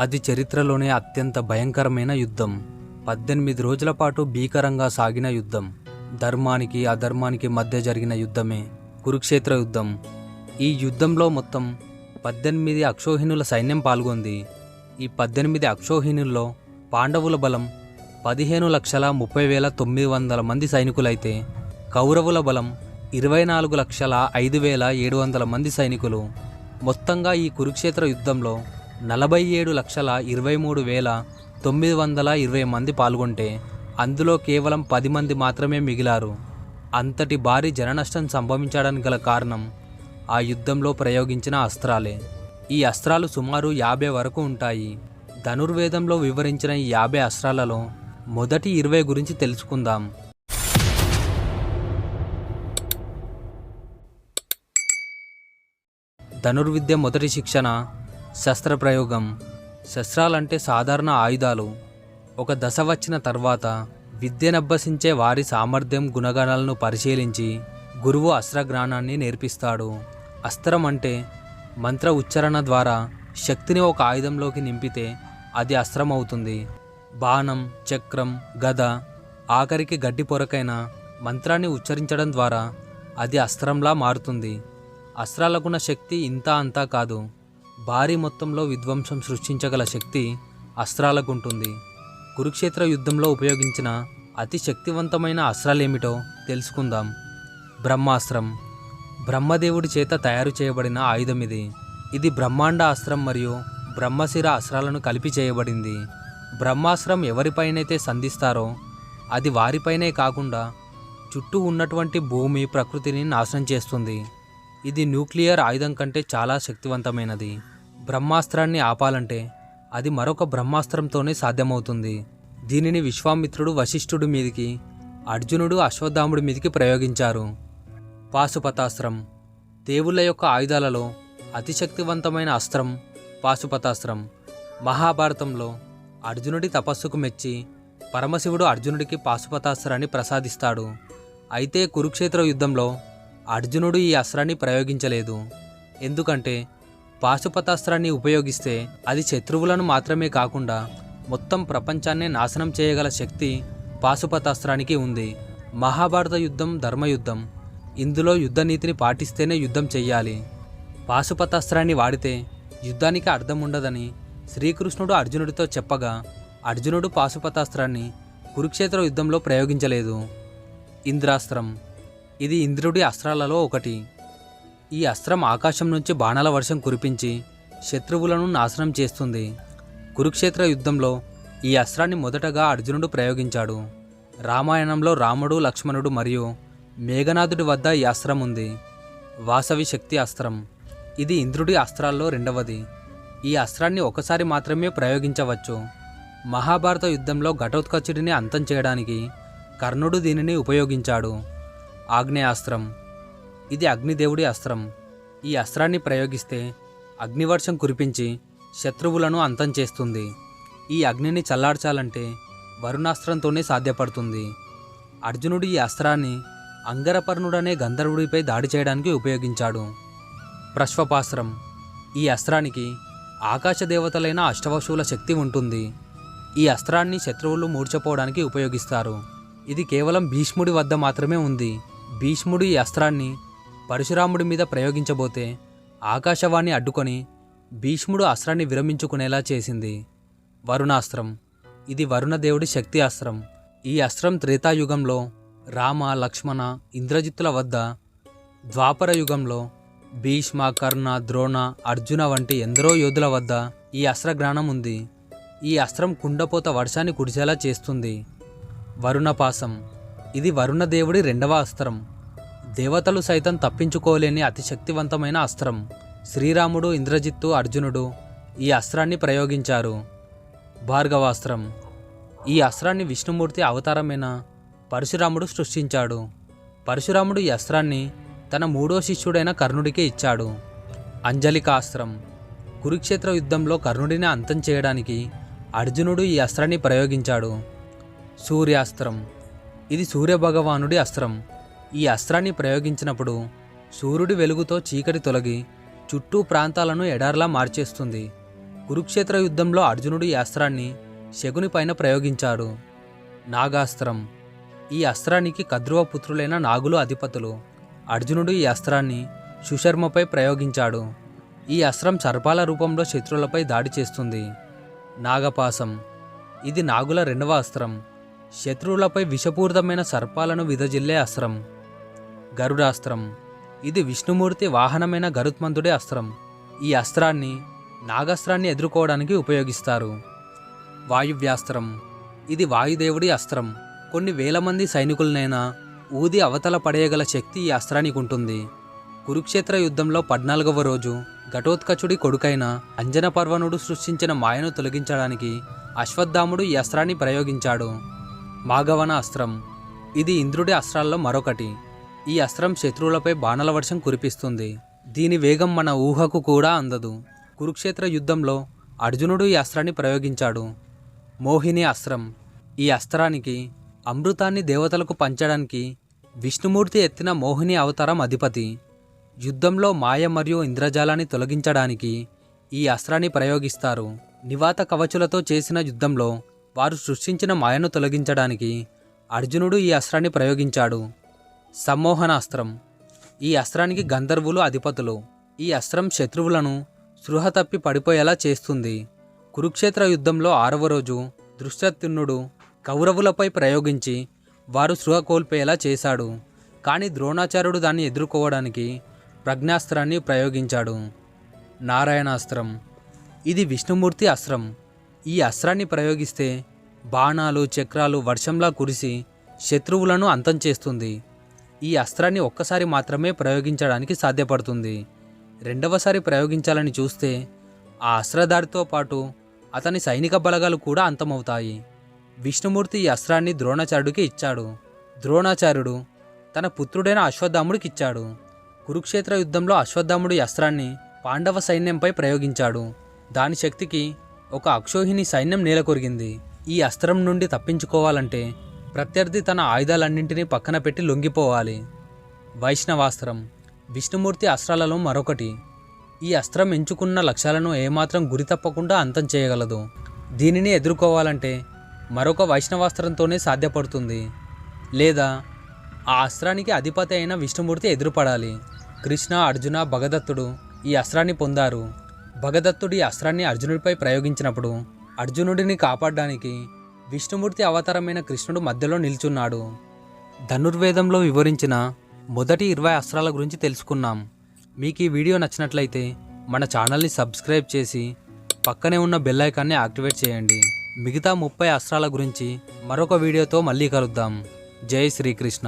అది చరిత్రలోనే అత్యంత భయంకరమైన యుద్ధం. 18 రోజుల పాటు భీకరంగా సాగిన యుద్ధం. ధర్మానికి అధర్మానికి మధ్య జరిగిన యుద్ధమే కురుక్షేత్ర యుద్ధం. ఈ యుద్ధంలో మొత్తం 18 అక్షోహిణుల సైన్యం పాల్గొంది. ఈ 18 అక్షోహిణుల్లో పాండవుల బలం 15,30,900 మంది సైనికులైతే కౌరవుల బలం 24,05,700 మంది సైనికులు. మొత్తంగా ఈ కురుక్షేత్ర యుద్ధంలో 47,23,920 మంది పాల్గొంటే అందులో కేవలం 10 మంది మాత్రమే మిగిలారు. అంతటి భారీ జననష్టం సంభవించడానికి గల కారణం ఆ యుద్ధంలో ప్రయోగించిన అస్త్రాలే. ఈ అస్త్రాలు సుమారు 50 వరకు ఉంటాయి. ధనుర్వేదంలో వివరించిన ఈ 50 అస్త్రాలలో మొదటి 20 గురించి తెలుసుకుందాం. ధనుర్విద్య మొదటి శిక్షణ శస్త్రప్రయోగం. శస్త్రాలంటే సాధారణ ఆయుధాలు. ఒక దశ వచ్చిన తర్వాత విద్యనభ్యసించే వారి సామర్థ్యం గుణగణాలను పరిశీలించి గురువు అస్త్రజ్ఞానాన్ని నేర్పిస్తాడు. అస్త్రం అంటే మంత్ర ఉచ్చారణ ద్వారా శక్తిని ఒక ఆయుధంలోకి నింపితే అది అస్త్రం అవుతుంది. బాణం, చక్రం, గద, ఆఖరికి గడ్డి పొరకైన మంత్రాన్ని ఉచ్చరించడం ద్వారా అది అస్త్రంలా మారుతుంది. అస్త్రాలకున్న శక్తి ఇంత అంతా కాదు. భారీ మొత్తంలో విధ్వంసం సృష్టించగల శక్తి అస్త్రాలకుంటుంది. కురుక్షేత్ర యుద్ధంలో ఉపయోగించిన అతి శక్తివంతమైన అస్త్రాలేమిటో తెలుసుకుందాం. బ్రహ్మాస్త్రం. బ్రహ్మదేవుడి చేత తయారు చేయబడిన ఆయుధం ఇది. ఇది బ్రహ్మాండ అస్త్రం మరియు బ్రహ్మశిర అస్త్రాలను కలిపి చేయబడింది. బ్రహ్మాస్త్రం ఎవరిపైనైతే సంధిస్తారో అది వారిపైనే కాకుండా చుట్టూ ఉన్నటువంటి భూమి, ప్రకృతిని నాశనం చేస్తుంది. ఇది న్యూక్లియర్ ఆయుధం కంటే చాలా శక్తివంతమైనది. బ్రహ్మాస్త్రాన్ని ఆపాలంటే అది మరొక బ్రహ్మాస్త్రంతోనే సాధ్యమవుతుంది. దీనిని విశ్వామిత్రుడు వశిష్ఠుడి మీదికి, అర్జునుడు అశ్వత్థాముడి మీదికి ప్రయోగించారు. పాశుపతాస్త్రం. దేవుళ్ళ యొక్క ఆయుధాలలో అతి శక్తివంతమైన అస్త్రం పాశుపతాస్త్రం. మహాభారతంలో అర్జునుడి తపస్సుకు మెచ్చి పరమశివుడు అర్జునుడికి పాశుపతాస్త్రాన్ని ప్రసాదిస్తాడు. అయితే కురుక్షేత్ర యుద్ధంలో అర్జునుడు ఈ అస్త్రాన్ని ప్రయోగించలేదు. ఎందుకంటే పాశుపతాస్త్రాన్ని ఉపయోగిస్తే అది శత్రువులను మాత్రమే కాకుండా మొత్తం ప్రపంచాన్నే నాశనం చేయగల శక్తి పాశుపతాస్త్రానికి ఉంది. మహాభారత యుద్ధం ధర్మయుద్ధం. ఇందులో యుద్ధనీతిని పాటిస్తేనే యుద్ధం చెయ్యాలి. పాశుపతాస్త్రాన్ని వాడితే యుద్ధానికి అర్థం ఉండదని శ్రీకృష్ణుడు అర్జునుడితో చెప్పగా అర్జునుడు పాశుపతాస్త్రాన్ని కురుక్షేత్ర యుద్ధంలో ప్రయోగించలేదు. ఇంద్రాస్త్రం. ఇది ఇంద్రుడి అస్త్రాలలో ఒకటి. ఈ అస్త్రం ఆకాశం నుంచి బాణాల వర్షం కురిపించి శత్రువులను నాశనం చేస్తుంది. కురుక్షేత్ర యుద్ధంలో ఈ అస్త్రాన్ని మొదటగా అర్జునుడు ప్రయోగించాడు. రామాయణంలో రాముడు, లక్ష్మణుడు మరియు మేఘనాథుడి వద్ద ఈ అస్త్రం ఉంది. వాసవి శక్తి అస్త్రం. ఇది ఇంద్రుడి అస్త్రాల్లో రెండవది. ఈ అస్త్రాన్ని ఒకసారి మాత్రమే ప్రయోగించవచ్చు. మహాభారత యుద్ధంలో ఘటోత్కచుడిని అంతం చేయడానికి కర్ణుడు దీనిని ఉపయోగించాడు. ఆగ్నేయాస్త్రం. ఇది అగ్నిదేవుడి అస్త్రం. ఈ అస్త్రాన్ని ప్రయోగిస్తే అగ్నివర్షం కురిపించి శత్రువులను అంతం చేస్తుంది. ఈ అగ్నిని చల్లార్చాలంటే వరుణాస్త్రంతోనే సాధ్యపడుతుంది. అర్జునుడు ఈ అస్త్రాన్ని అంగరపర్ణుడనే గంధర్వుడిపై దాడి చేయడానికి ఉపయోగించాడు. ప్రశ్వపాస్త్రం. ఈ అస్త్రానికి ఆకాశదేవతలైన అష్టవశువుల శక్తి ఉంటుంది. ఈ అస్త్రాన్ని శత్రువులు మూర్ఛపోవడానికి ఉపయోగిస్తారు. ఇది కేవలం భీష్ముడి వద్ద మాత్రమే ఉంది. భీష్ముడు ఈ అస్త్రాన్ని పరశురాముడి మీద ప్రయోగించబోతే ఆకాశవాణి అడ్డుకొని భీష్ముడు అస్త్రాన్ని విరమించుకునేలా చేసింది. వరుణాస్త్రం. ఇది వరుణదేవుడి శక్తి అస్త్రం. ఈ అస్త్రం త్రేతాయుగంలో రామ, లక్ష్మణ, ఇంద్రజిత్తుల వద్ద, ద్వాపర యుగంలో భీష్మ, కర్ణ, ద్రోణ, అర్జున వంటి ఎందరో యోధుల వద్ద ఈ అస్త్రజ్ఞానం ఉంది. ఈ అస్త్రం కుండపోత వర్షాన్ని కుడిచేలా చేస్తుంది. వరుణపాసం. ఇది వరుణదేవుడి రెండవ అస్త్రం. దేవతలు సైతం తప్పించుకోలేని అతి శక్తివంతమైన అస్త్రం. శ్రీరాముడు, ఇంద్రజిత్తు, అర్జునుడు ఈ అస్త్రాన్ని ప్రయోగించారు. భార్గవాస్త్రం. ఈ అస్త్రాన్ని విష్ణుమూర్తి అవతారమైన పరశురాముడు సృష్టించాడు. పరశురాముడు ఈ అస్త్రాన్ని తన 3వ శిష్యుడైన కర్ణుడికి ఇచ్చాడు. అంజలికాస్త్రం. కురుక్షేత్ర యుద్ధంలో కర్ణుడిని అంతం చేయడానికి అర్జునుడు ఈ అస్త్రాన్ని ప్రయోగించాడు. సూర్యాస్త్రం. ఇది సూర్యభగవానుడి అస్త్రం. ఈ అస్త్రాన్ని ప్రయోగించినప్పుడు సూర్యుడి వెలుగుతో చీకటి తొలగి చుట్టూ ప్రాంతాలను ఎడార్లా మార్చేస్తుంది. కురుక్షేత్ర యుద్ధంలో అర్జునుడు ఈ అస్త్రాన్ని శకుని పైన ప్రయోగించాడు. నాగాస్త్రం. ఈ అస్త్రానికి కద్రువ పుత్రులైన నాగులు అధిపతులు. అర్జునుడు ఈ అస్త్రాన్ని సుశర్మపై ప్రయోగించాడు. ఈ అస్త్రం సర్పాల రూపంలో శత్రువులపై దాడి చేస్తుంది. నాగపాసం. ఇది నాగుల రెండవ అస్త్రం. శత్రువులపై విషపూరితమైన సర్పాలను విదజిల్లే అస్త్రం. గరుడాస్త్రం. ఇది విష్ణుమూర్తి వాహనమైన గరుత్మంతుడి అస్త్రం. ఈ అస్త్రాన్ని నాగాస్త్రాన్ని ఎదుర్కోవడానికి ఉపయోగిస్తారు. వాయువ్యాస్త్రం. ఇది వాయుదేవుడి అస్త్రం. కొన్ని వేల మంది సైనికులనైనా ఊది అవతల పడేయగల శక్తి ఈ అస్త్రానికి ఉంటుంది. కురుక్షేత్ర యుద్ధంలో 14వ రోజు ఘటోత్కచుడి కొడుకైన అంజనపర్వనుడు సృష్టించిన మాయను తొలగించడానికి అశ్వత్థాముడు ఈ అస్త్రాన్ని ప్రయోగించాడు. మాఘవన అస్త్రం. ఇది ఇంద్రుడి అస్త్రాల్లో మరొకటి. ఈ అస్త్రం శత్రువులపై బాణల వర్షం కురిపిస్తుంది. దీని వేగం మన ఊహకు కూడా అందదు. కురుక్షేత్ర యుద్ధంలో అర్జునుడు ఈ అస్త్రాన్ని ప్రయోగించాడు. మోహిని అస్త్రం. ఈ అస్త్రానికి అమృతాన్ని దేవతలకు పంచడానికి విష్ణుమూర్తి ఎత్తిన మోహిని అవతారం అధిపతి. యుద్ధంలో మాయ మరియు ఇంద్రజాలాన్ని తొలగించడానికి ఈ అస్త్రాన్ని ప్రయోగిస్తారు. నివాత కవచులతో చేసిన యుద్ధంలో వారు సృష్టించిన మాయను తొలగించడానికి అర్జునుడు ఈ అస్త్రాన్ని ప్రయోగించాడు. సమ్మోహనాస్త్రం. ఈ అస్త్రానికి గంధర్వులు అధిపతులు. ఈ అస్త్రం శత్రువులను స్పృహ తప్పి పడిపోయేలా చేస్తుంది. కురుక్షేత్ర యుద్ధంలో 6వ రోజు ధృష్టద్యుమ్నుడు కౌరవులపై ప్రయోగించి వారు స్పృహ కోల్పోయేలా చేశాడు. కానీ ద్రోణాచార్యుడు దాన్ని ఎదుర్కోవడానికి ప్రజ్ఞాస్త్రాన్ని ప్రయోగించాడు. నారాయణాస్త్రం. ఇది విష్ణుమూర్తి అస్త్రం. ఈ అస్త్రాన్ని ప్రయోగిస్తే బాణాలు చక్రాలు వర్షంలా కురిసి శత్రువులను అంతం చేస్తుంది. ఈ అస్త్రాన్ని ఒక్కసారి మాత్రమే ప్రయోగించడానికి సాధ్యపడుతుంది. రెండవసారి ప్రయోగించాలని చూస్తే ఆ అస్త్రధారితో పాటు అతని సైనిక బలగాలు కూడా అంతమవుతాయి. విష్ణుమూర్తి ఈ అస్త్రాన్ని ద్రోణాచార్యుడికి ఇచ్చాడు. ద్రోణాచార్యుడు తన పుత్రుడైన అశ్వత్థాముడికి ఇచ్చాడు. కురుక్షేత్ర యుద్ధంలో అశ్వత్థాముడు ఈ అస్త్రాన్ని పాండవ సైన్యంపై ప్రయోగించాడు. దాని శక్తికి ఒక అక్షోహిణి సైన్యం నేలకొరిగింది. ఈ అస్త్రం నుండి తప్పించుకోవాలంటే ప్రత్యర్థి తన ఆయుధాలన్నింటినీ పక్కన పెట్టి లొంగిపోవాలి. వైష్ణవాస్త్రం. విష్ణుమూర్తి అస్త్రాలలో మరొకటి. ఈ అస్త్రం ఎంచుకున్న లక్ష్యాలను ఏమాత్రం గురి తప్పకుండా అంతం చేయగలదు. దీనిని ఎదుర్కోవాలంటే మరొక వైష్ణవాస్త్రంతోనే సాధ్యపడుతుంది. లేదా ఆ అస్త్రానికి అధిపతి అయిన విష్ణుమూర్తి ఎదురుపడాలి. కృష్ణ, అర్జున, భగదత్తుడు ఈ అస్త్రాన్ని పొందారు. భగదత్తుడు ఈ అస్త్రాన్ని అర్జునుడిపై ప్రయోగించినప్పుడు అర్జునుడిని కాపాడడానికి విష్ణుమూర్తి అవతారమైన కృష్ణుడు మధ్యలో నిల్చున్నాడు. ధనుర్వేదంలో వివరించిన మొదటి 20 అస్త్రాల గురించి తెలుసుకున్నాం. మీకు ఈ వీడియో నచ్చినట్లయితే మన ఛానల్ని సబ్స్క్రైబ్ చేసి పక్కనే ఉన్న బెల్ ఐకాన్ని యాక్టివేట్ చేయండి. మిగతా 30 అస్త్రాల గురించి మరొక వీడియోతో మళ్ళీ కలుద్దాం. జై శ్రీకృష్ణ.